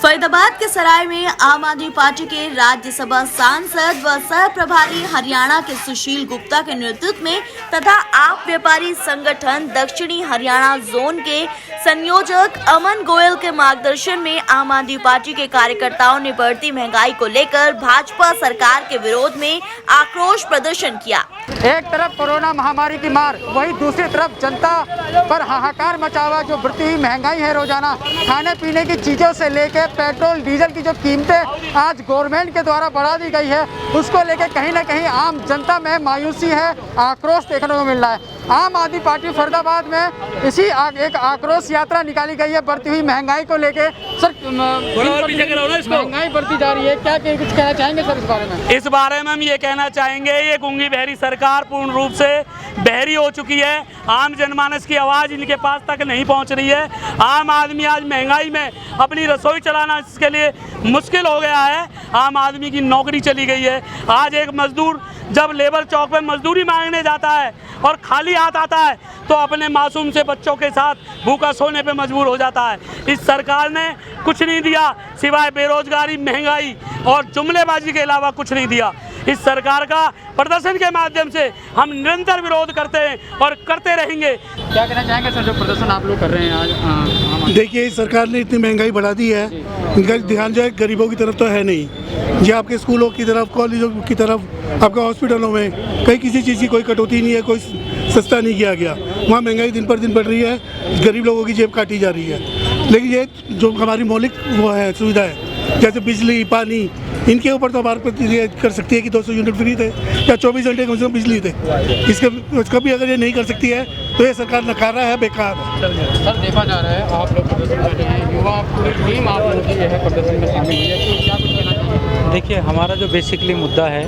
फरीदाबाद के सराय में आम आदमी पार्टी के राज्यसभा सांसद व सह प्रभारी हरियाणा के सुशील गुप्ता के नेतृत्व में तथा आप व्यापारी संगठन दक्षिणी हरियाणा जोन के संयोजक अमन गोयल के मार्गदर्शन में आम आदमी पार्टी के कार्यकर्ताओं ने बढ़ती महंगाई को लेकर भाजपा सरकार के विरोध में आक्रोश प्रदर्शन किया। एक तरफ कोरोना महामारी की मार, वहीं दूसरी तरफ जनता पर हाहाकार मचा हुआ जो बढ़ती हुई महंगाई है। रोजाना खाने पीने की चीज़ों से लेकर पेट्रोल डीजल की जो कीमतें आज गवर्नमेंट के द्वारा बढ़ा दी गई है, उसको लेकर कहीं ना कहीं आम जनता में मायूसी है, आक्रोश देखने को मिल रहा है। आम आदमी पार्टी फरीदाबाद में इसी एक आक्रोश यात्रा निकाली गई है बढ़ती हुई महंगाई को लेकर। सर, महंगाई बढ़ती जा रही है, क्या कुछ कहना चाहेंगे सर इस बारे में? इस बारे में हम ये कहना चाहेंगे, ये गूंगी बहरी सरकार पूर्ण रूप से बहरी हो चुकी है। आम जनमानस की आवाज़ इनके पास तक नहीं पहुंच रही है। आम आदमी आज महंगाई में अपनी रसोई चलाना इसके लिए मुश्किल हो गया है। आम आदमी की नौकरी चली गई है। आज एक मजदूर जब लेबर चौक पे मजदूरी मांगने जाता है और खाली हाथ आता है तो अपने मासूम से बच्चों के साथ भूखा सोने पे मजबूर हो जाता है। इस सरकार ने कुछ नहीं दिया सिवाय बेरोजगारी, महंगाई और जुमलेबाजी के अलावा कुछ नहीं दिया। इस सरकार का प्रदर्शन के माध्यम से हम निरंतर विरोध करते हैं और करते रहेंगे। क्या कहना चाहेंगे सर, जो प्रदर्शन आप लोग कर रहे हैं आज? देखिए, इस सरकार ने इतनी महंगाई बढ़ा दी है, इनका ध्यान जो है गरीबों की तरफ तो है नहीं। जी, आपके स्कूलों की तरफ, कॉलेजों की तरफ, आपके हॉस्पिटलों में कहीं किसी चीज़ की कोई कटौती नहीं है, कोई सस्ता नहीं किया गया। वहाँ महंगाई दिन पर दिन बढ़ रही है, गरीब लोगों की जेब काटी जा रही है। लेकिन ये जो हमारी मौलिक वो है सुविधा है, जैसे बिजली, पानी, इनके ऊपर तो हमारे प्रतिक्रिया कर सकती है कि 200 यूनिट फ्री थे या 24 घंटे कम से कम बिजली थे। इसका भी अगर ये नहीं कर सकती है तो ये सरकार नकारा है, बेकार है। सर, देखा जा रहा है आप लोग प्रदर्शन कर रहे हैं, युवा पूरी टीम आप लोगों की है प्रदर्शन में शामिल हुई है, तो क्या कुछ कहना चाहिए? देखिए, हमारा जो बेसिकली मुद्दा है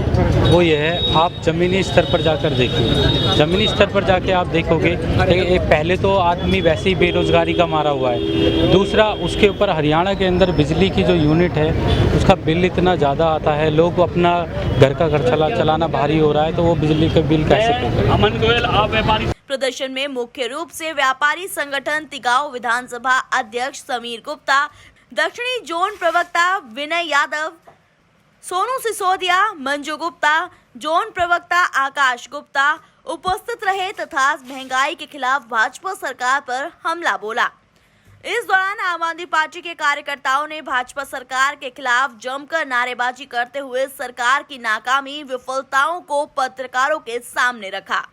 वो ये है, आप ज़मीनी स्तर पर जाकर देखिए। ज़मीनी स्तर पर जाके आप देखोगे एक पहले तो आदमी वैसे ही बेरोज़गारी का मारा हुआ है, दूसरा उसके ऊपर हरियाणा के अंदर बिजली की जो यूनिट है उसका बिल इतना ज़्यादा आता है, लोग अपना घर का खर्चा चलाना भारी हो रहा है, तो वो बिजली का बिल कैसे करें? अमन गोयल, आप व्यापारी। प्रदर्शन में मुख्य रूप से व्यापारी संगठन तिगांव विधानसभा अध्यक्ष समीर गुप्ता, दक्षिणी जोन प्रवक्ता विनय यादव, सोनू सिसोदिया, मंजू गुप्ता, जोन प्रवक्ता आकाश गुप्ता उपस्थित रहे तथा महंगाई के खिलाफ भाजपा सरकार पर हमला बोला। इस दौरान आम आदमी पार्टी के कार्यकर्ताओं ने भाजपा सरकार के खिलाफ जमकर नारेबाजी करते हुए सरकार की नाकामी, विफलताओं को पत्रकारों के सामने रखा।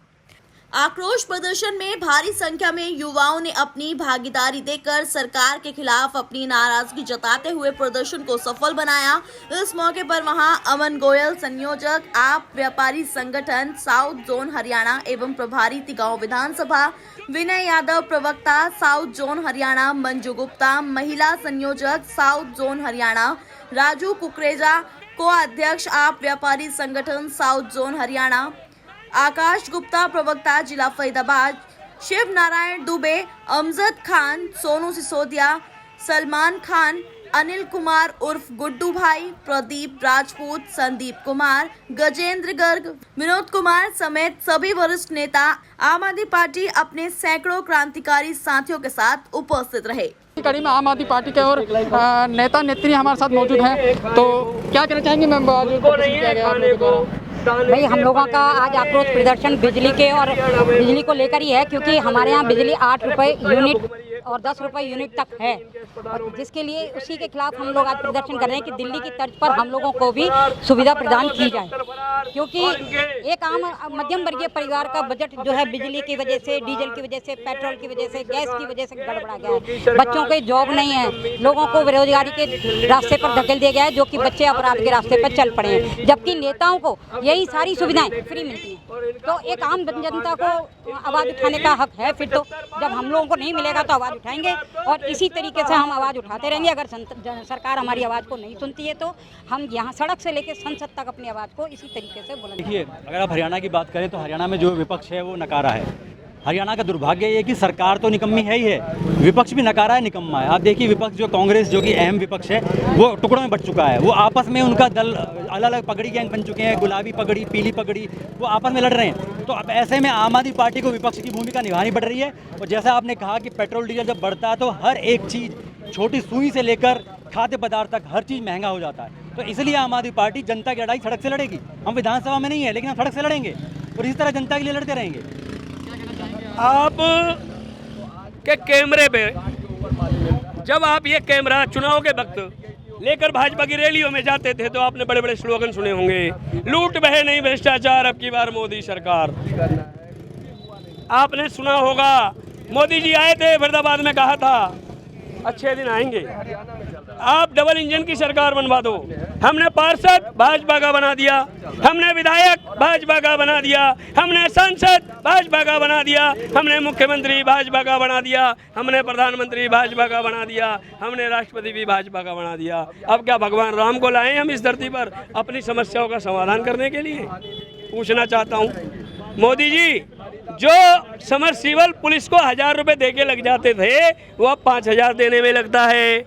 आक्रोश प्रदर्शन में भारी संख्या में युवाओं ने अपनी भागीदारी देकर सरकार के खिलाफ अपनी नाराजगी जताते हुए प्रदर्शन को सफल बनाया। इस मौके पर वहां अमन गोयल, संयोजक आप व्यापारी संगठन साउथ जोन हरियाणा एवं प्रभारी तिगांव विधानसभा, विनय यादव प्रवक्ता साउथ जोन हरियाणा, मंजू गुप्ता महिला संयोजक साउथ जोन हरियाणा, राजू कुकरेजा को अध्यक्ष आप व्यापारी संगठन साउथ जोन हरियाणा, आकाश गुप्ता प्रवक्ता जिला फरीदाबाद, शिव नारायण दुबे, अमजद खान, सोनू सिसोदिया, सलमान खान, अनिल कुमार उर्फ गुड्डू भाई, प्रदीप राजपूत, संदीप कुमार, गजेंद्र गर्ग, विनोद कुमार समेत सभी वरिष्ठ नेता आम आदमी पार्टी अपने सैकड़ों क्रांतिकारी साथियों के साथ उपस्थित रहे। कड़ी में आम आदमी पार्टी के और नेता नेत्री हमारे साथ मौजूद हैं, तो क्या कहना चाहेंगे मैम? भाई, हम लोगों का आज आक्रोश प्रदर्शन बिजली के और बिजली को लेकर ही है, क्योंकि हमारे यहाँ बिजली 8 रुपये यूनिट और 10 रुपये यूनिट तक है, और जिसके लिए उसी के खिलाफ हम लोग आज प्रदर्शन कर रहे हैं कि दिल्ली की तर्ज पर हम लोगों को भी सुविधा प्रदान की जाए, क्योंकि एक आम मध्यम वर्गीय परिवार का बजट जो है बिजली की वजह से, डीजल की वजह से, पेट्रोल की वजह से, गैस की वजह से गड़बड़ा गया है। बच्चों के जॉब नहीं है, लोगों को बेरोजगारी के रास्ते पर धकेल दिया गया है, जो कि बच्चे अपराध के रास्ते पर चल पड़े हैं, जबकि नेताओं को यही सारी सुविधाएं फ्री मिलती हैं। तो एक आम जनता को आवाज़ उठाने का हक है। फिर तो जब हम लोगों को नहीं मिलेगा तो आवाज़ उठाएंगे, और इसी तरीके से हम आवाज़ उठाते रहेंगे। अगर सरकार हमारी आवाज़ को नहीं सुनती है तो हम यहाँ सड़क से लेकर संसद तक अपनी आवाज़ को इसी तरीके से बोलेंगे। देखिए, अगर आप हरियाणा की बात करें तो हरियाणा में जो विपक्ष है वो नकारा है। हरियाणा का दुर्भाग्य ये कि सरकार तो निकम्मी है ही है, विपक्ष भी नकारा है, निकम्मा है। आप देखिए, विपक्ष जो कांग्रेस जो कि अहम विपक्ष है वो टुकड़ों में बट चुका है। वो आपस में उनका दल अलग अलग पगड़ी गैंग बन चुके हैं, गुलाबी पगड़ी, पीली पगड़ी, वो आपस में लड़ रहे हैं। तो अब ऐसे में आम आदमी पार्टी को विपक्ष की भूमिका निभानी पड़ रही है। और जैसा आपने कहा कि पेट्रोल डीजल जब बढ़ता है तो हर एक चीज़, छोटी सुई से लेकर खाद्य पदार्थ तक हर चीज़ महंगा हो जाता है। तो इसलिए आम आदमी पार्टी जनता की लड़ाई सड़क से लड़ेगी। हम विधानसभा में नहीं है, लेकिन हम सड़क से लड़ेंगे और इसी तरह जनता के लिए लड़ते रहेंगे। आप के कैमरे पे जब आप ये कैमरा चुनाव के वक्त लेकर भाजपा की रैलियों में जाते थे तो आपने बड़े बड़े स्लोगन सुने होंगे, लूट बहे नहीं भ्रष्टाचार, अब की बार मोदी सरकार। आपने सुना होगा मोदी जी आए थे फरीदाबाद में, कहा था अच्छे दिन आएंगे, आप डबल इंजन की सरकार बनवा दो। हमने पार्षद भाजपा का बना दिया, हमने विधायक भाजपा का बना दिया, हमने सांसद भाजपा का बना दिया, हमने मुख्यमंत्री भाजपा का बना दिया, हमने प्रधानमंत्री भाजपा का बना दिया, हमने राष्ट्रपति भी भाजपा का बना दिया। अब क्या भगवान राम को लाए हम इस धरती पर अपनी समस्याओं का समाधान करने के लिए? पूछना चाहता हूँ मोदी जी, जो समरसीबल पुलिस को 1000 रुपए दे के लग जाते थे वो अब 5000 देने में लगता है।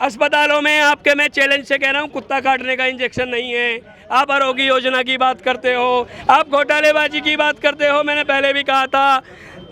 अस्पतालों में आपके, मैं चैलेंज से कह रहा हूँ, कुत्ता काटने का इंजेक्शन नहीं है। आप आरोग्य योजना की बात करते हो, आप घोटालेबाजी की बात करते हो। मैंने पहले भी कहा था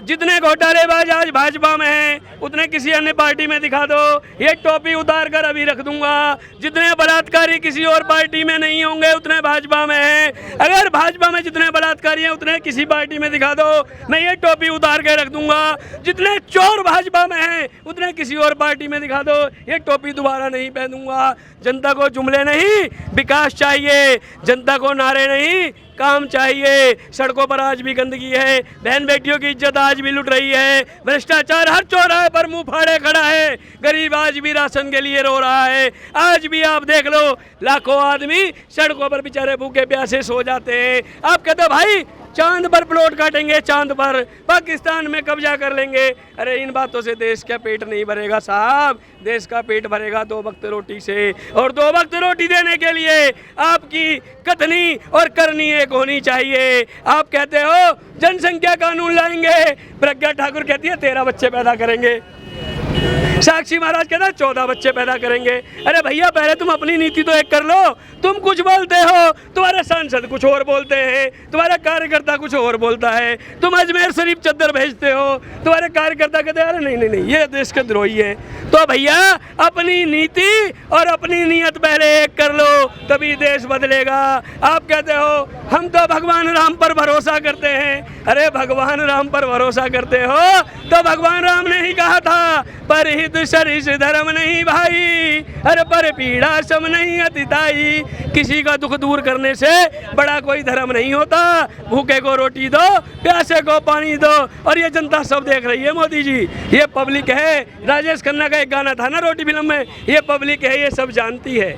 जितने घोटालेबाज आज भाजपा में हैं उतने किसी अन्य पार्टी में दिखा दो, ये टोपी उतार कर अभी रख दूंगा। जितने बलात्कारी किसी और पार्टी में नहीं होंगे उतने भाजपा में हैं। अगर भाजपा में जितने बलात्कारी हैं उतने किसी पार्टी में दिखा दो, मैं ये टोपी उतार के रख दूंगा। जितने चोर भाजपा में हैं उतने किसी और पार्टी में दिखा दो, ये टोपी दोबारा नहीं पहनूंगा। जनता को जुमले नहीं, विकास चाहिए। जनता को नारे नहीं, काम चाहिए। सड़कों पर आज भी गंदगी है, बहन बेटियों की इज्जत आज भी लुट रही है, भ्रष्टाचार हर चौराहे पर मुंह फाड़े खड़ा है, गरीब आज भी राशन के लिए रो रहा है। आज भी आप देख लो लाखों आदमी सड़कों पर बेचारे भूखे प्यासे सो जाते हैं। आप कहते हो भाई चांद पर प्लॉट काटेंगे, चांद पर पाकिस्तान में कब्जा कर लेंगे। अरे इन बातों से देश का पेट नहीं भरेगा साहब। देश का पेट भरेगा 2 वक्त रोटी से, और 2 वक्त रोटी देने के लिए आपकी कथनी और करनी एक होनी चाहिए। आप कहते हो जनसंख्या कानून लाएंगे, प्रज्ञा ठाकुर कहती है 13 बच्चे पैदा करेंगे, साक्षी महाराज कहता है 14 बच्चे पैदा करेंगे। अरे भैया पहले तुम अपनी नीति तो एक कर लो। तुम कुछ बोलते हो, तुम्हारे सांसद कुछ और बोलते हैं, तुम्हारा कार्यकर्ता कुछ और बोलता है। तुम अजमेर शरीफ चद्दर भेजते हो, तुम्हारे कार्यकर्ता कहते हैं अरे नहीं नहीं नहीं ये देश के द्रोही है। तो भैया अपनी नीति और अपनी नीयत पहले एक कर लो, तभी देश बदलेगा। आप कहते हो हम तो भगवान राम पर भरोसा करते हैं। अरे भगवान राम पर भरोसा करते हो तो भगवान राम ने ही कहा था परहित सरिस धर्म नहीं भाई, अरे पर पीड़ा सम नहीं अतिताई। किसी का दुख दूर करने से बड़ा कोई धर्म नहीं होता। भूखे को रोटी दो, प्यासे को पानी दो, और ये जनता सब देख रही है मोदी जी। ये पब्लिक है, राजेश खन्ना का एक गाना था ना रोटी फिल्म में, ये पब्लिक है, ये सब जानती है।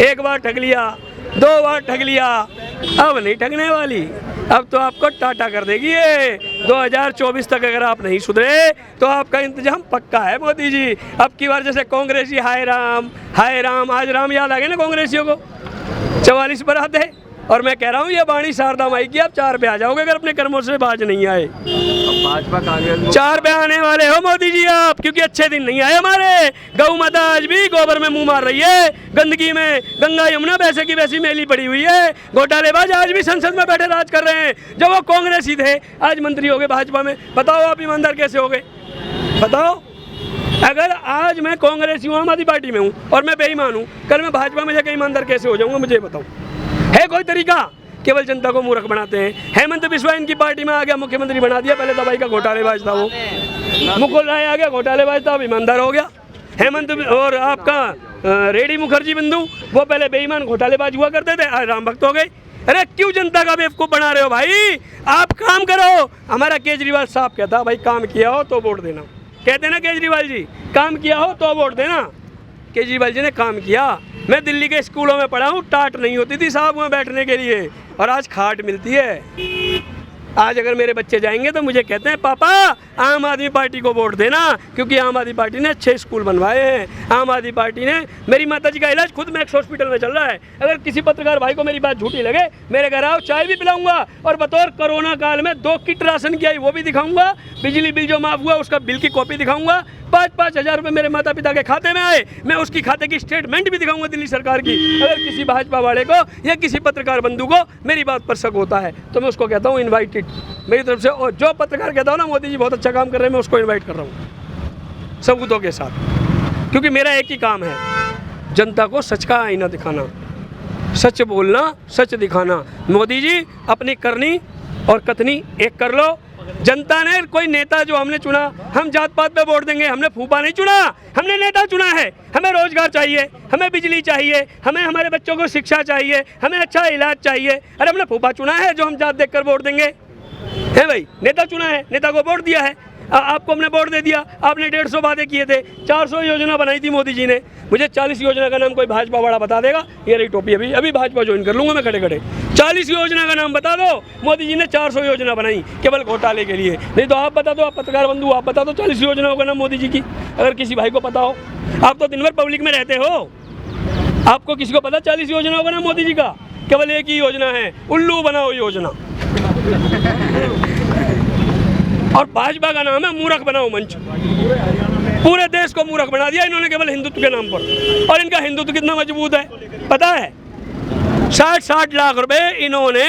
एक बार ठग लिया, 2 बार ठग लिया, अब नहीं ठगने वाली। अब तो आपको टाटा कर देगी ये। 2024 तक अगर आप नहीं सुधरे तो आपका इंतजाम पक्का है मोदी जी। अब की बार जैसे कांग्रेसी हाय राम, आज राम याद आ गए ना कांग्रेसियों को, 44 बरात है। और मैं कह रहा हूँ ये बाणी शारदा माई की आप 4 पे आ जाओगे अगर अपने कर्मों से बाज नहीं आए। भाजपा कांग्रेस 4 पे आने वाले हो मोदी जी आप, क्योंकि अच्छे दिन नहीं आए हमारे। गौ माता आज भी गोबर में मुंह मार रही है, गंदगी में गंगा यमुना वैसे की वैसी मेली पड़ी हुई है। घोटालेबाज आज भी संसद में बैठे राज कर रहे हैं। जब वो कांग्रेसी थे आज मंत्री हो गए भाजपा में। बताओ आप ईमानदार कैसे हो गए? बताओ। अगर आज मैं कांग्रेसी हूँ, आम आदमी पार्टी में हूँ और मैं बेईमान हूँ, कल मैं भाजपा में जाकर ईमानदार कैसे हो जाऊँगा? मुझे बताओ, है कोई तरीका? केवल जनता को मूर्ख बनाते हैं। हेमंत बिस्वा इनकी पार्टी में आ गया, मुख्यमंत्री बना दिया। पहले दवाई का घोटालेबाज था वो। मुकुल राय आ गया, घोटालेबाज था, अब ईमानदार हो गया। हेमंत और आपका रेड्डी मुखर्जी बिंदु, वो पहले बेईमान घोटालेबाज हुआ करते थे, आज राम भक्त हो गए। अरे क्यों जनता का बेवकूफ़ बना रहे हो भाई? आप काम करो। हमारा केजरीवाल साहब कहता भाई काम किया हो तो वोट देना। कहते ना केजरीवाल जी, काम किया हो तो वोट देना। केजरीवाल जी ने काम किया। मैं दिल्ली के स्कूलों में पढ़ा हूँ, टाट नहीं होती थी साहब वहाँ बैठने के लिए, और आज खाट मिलती है। आज अगर मेरे बच्चे जाएंगे तो मुझे कहते हैं पापा आम आदमी पार्टी को वोट देना, क्योंकि आम आदमी पार्टी ने अच्छे स्कूल बनवाए हैं। आम आदमी पार्टी ने, मेरी माता जी का इलाज खुद मैक्स हॉस्पिटल में चल रहा है। अगर किसी पत्रकार भाई को मेरी बात झूठी लगे, मेरे घर आओ, चाय भी पिलाऊंगा, और बतौर कोरोना काल में 2 किट राशन की आई वो भी दिखाऊंगा। बिजली बिल जो माफ हुआ उसका बिल की कॉपी दिखाऊंगा। 5-5 हज़ार रुपये मेरे माता पिता के खाते में आए, मैं उसकी खाते की स्टेटमेंट भी दिखाऊंगा दिल्ली सरकार की। अगर किसी भाजपा वाले को या किसी पत्रकार बंधु को मेरी बात पर शक होता है तो मैं उसको कहता हूँ इनवाइटेड मेरी तरफ से। और जो पत्रकार कहता हूँ ना मोदी जी बहुत अच्छा काम कर रहे हैं, मैं उसको इनवाइट कर रहा हूँ सबूतों के साथ। क्योंकि मेरा एक ही काम है, जनता को सच का आईना दिखाना, सच बोलना, सच दिखाना। मोदी जी अपनी करनी और कथनी एक कर लो। जनता ने कोई नेता जो हमने चुना, हम जात पात पे वोट देंगे, हमने फूफा नहीं चुना, हमने नेता चुना है। हमें रोजगार चाहिए, हमें बिजली चाहिए, हमें हमारे बच्चों को शिक्षा चाहिए, हमें अच्छा इलाज चाहिए। अरे हमने फूफा चुना है जो हम जात देखकर वोट देंगे? है भाई, नेता चुना है, नेता को वोट दिया है। आपको हमने वोट दे दिया, आपने 150 वादे किए थे, 400 योजना बनाई थी मोदी जी ने। मुझे 40 योजना का नाम कोई भाजपा वाला बता देगा? ये रही टोपी, अभी भाजपा ज्वाइन कर लूँगा मैं खड़े खड़े। 40 योजना का नाम बता दो। मोदी जी ने 400 योजना बनाई केवल घोटाले के लिए। नहीं तो आप बता दो, आप पत्रकार बंधु, आप बता दो 40 योजनाओं का नाम मोदी जी की, अगर किसी भाई को पता हो। आप तो दिन भर पब्लिक में रहते हो, आपको किसी को पता 40 योजनाओं का नाम मोदी जी का? केवल एक ही योजना है, उल्लू बनाओ योजना। और भाजपा का नाम है मूर्ख बनाओ मंच। पूरे देश को मूर्ख बना दिया इन्होंने केवल हिंदुत्व के नाम पर। और इनका हिंदुत्व कितना मजबूत है पता है? 60 लाख रुपए इन्होंने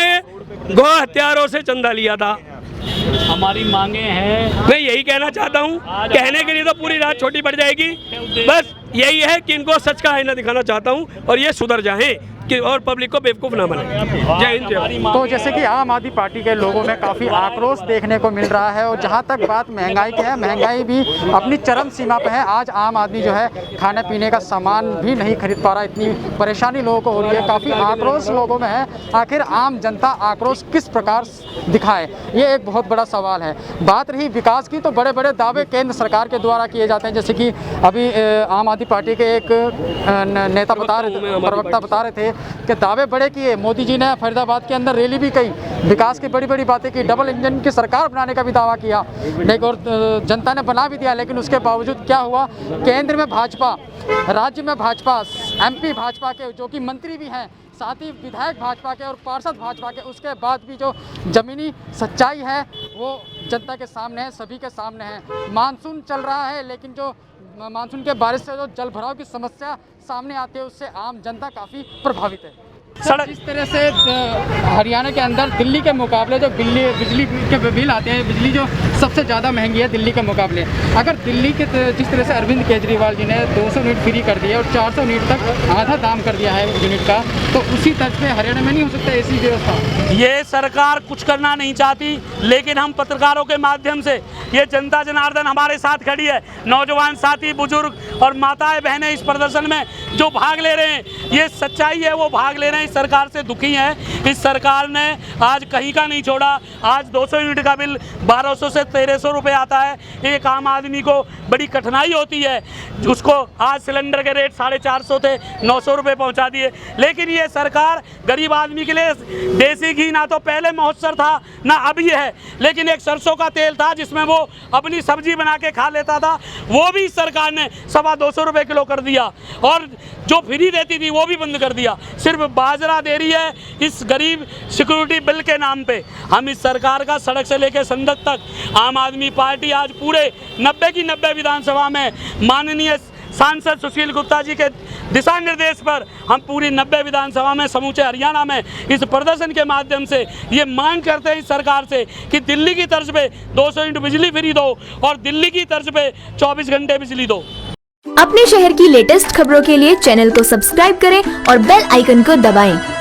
गौ हत्यारों से चंदा लिया था। हमारी मांगे हैं, मैं यही कहना चाहता हूँ, कहने के लिए तो पूरी रात छोटी पड़ जाएगी। बस यही है कि इनको सच का आईना दिखाना चाहता हूँ और ये सुधर जाएं कि और पब्लिक को बेवकूफ़ ना बनाए। जय हिंद, जय भारत। तो जैसे कि आम आदमी पार्टी के लोगों में काफ़ी आक्रोश देखने को मिल रहा है। और जहां तक बात महंगाई की है, महंगाई भी अपनी चरम सीमा पे है। आज आम आदमी जो है खाने पीने का सामान भी नहीं खरीद पा रहा, इतनी परेशानी लोगों को हो रही है। काफ़ी आक्रोश लोगों में है। आखिर आम जनता आक्रोश किस प्रकार दिखाए, ये एक बहुत बड़ा सवाल है। बात रही विकास की, तो बड़े बड़े दावे केंद्र सरकार के द्वारा किए जाते हैं। जैसे कि अभी आम आदमी पार्टी के एक नेता प्रवक्ता बता रहे थे कि दावे बड़े किए। मोदी जी ने फरीदाबाद के अंदर रैली भी की, विकास की बड़ी बड़ी बातें की, डबल इंजन की सरकार बनाने का भी दावा किया, लेकिन और जनता ने बना भी दिया। लेकिन उसके बावजूद क्या हुआ? केंद्र में भाजपा, राज्य में भाजपा, MP भाजपा के जो कि मंत्री भी हैं, साथ ही विधायक भाजपा के और पार्षद भाजपा के, उसके बाद भी जो ज़मीनी सच्चाई है वो जनता के सामने है, सभी के सामने है। मानसून चल रहा है, लेकिन जो मानसून के बारिश से जो जल भराव की समस्या सामने आती है, उससे आम जनता काफ़ी प्रभावित है। सड़क जिस तरह से हरियाणा के अंदर दिल्ली के मुकाबले जो बिजली के बिल आते हैं, बिजली जो सबसे ज़्यादा महंगी है दिल्ली के मुकाबले, अगर दिल्ली के जिस तरह से अरविंद केजरीवाल जी ने 200 यूनिट फ्री कर दिया और 400 यूनिट तक आधा दाम कर दिया है यूनिट का, तो उसी तर्ज पे हरियाणा में नहीं हो सकता ऐसी व्यवस्था? ये सरकार कुछ करना नहीं चाहती, लेकिन हम पत्रकारों के माध्यम से, ये जनता जनार्दन हमारे साथ खड़ी है, नौजवान साथी, बुजुर्ग और माताएं बहनें इस प्रदर्शन में जो भाग ले रहे हैं, ये सच्चाई है, वो भाग ले रहे हैं। इस सरकार से दुखी हैं। इस सरकार ने आज कहीं का नहीं छोड़ा। आज 200 यूनिट का बिल 1200 से 1300 रुपये आता है। एक आम आदमी को बड़ी कठिनाई होती है, उसको आज सिलेंडर के रेट 450 थे, 900 रुपये पहुँचा दिए। लेकिन ये सरकार गरीब आदमी के लिए देसी घी ना तो पहले महोत्सव था ना अभी है, लेकिन एक सरसों का तेल था जिसमें वो अपनी सब्जी बना के खा लेता था, वो भी सरकार ने 250 रुपये किलो कर दिया। और जो फ्री देती थी वो भी बंद कर दिया। सिर्फ बाजरा दे रही है इस गरीब सिक्योरिटी बिल के नाम पे। हम इस सरकार का सड़क से लेकर संसद तक आम आदमी पार्टी आज पूरे 90 की 90 विधानसभा में माननीय सांसद सुशील गुप्ता जी के दिशा निर्देश पर हम पूरी 90 विधानसभा में समूचे हरियाणा में इस प्रदर्शन के माध्यम से ये मांग करते हैं इस सरकार से कि दिल्ली की तर्ज पे 200 यूनिट बिजली फ्री दो और दिल्ली की तर्ज पे 24 घंटे बिजली दो। अपने शहर की लेटेस्ट खबरों के लिए चैनल को सब्सक्राइब करें और बेल आइकन को दबाएं।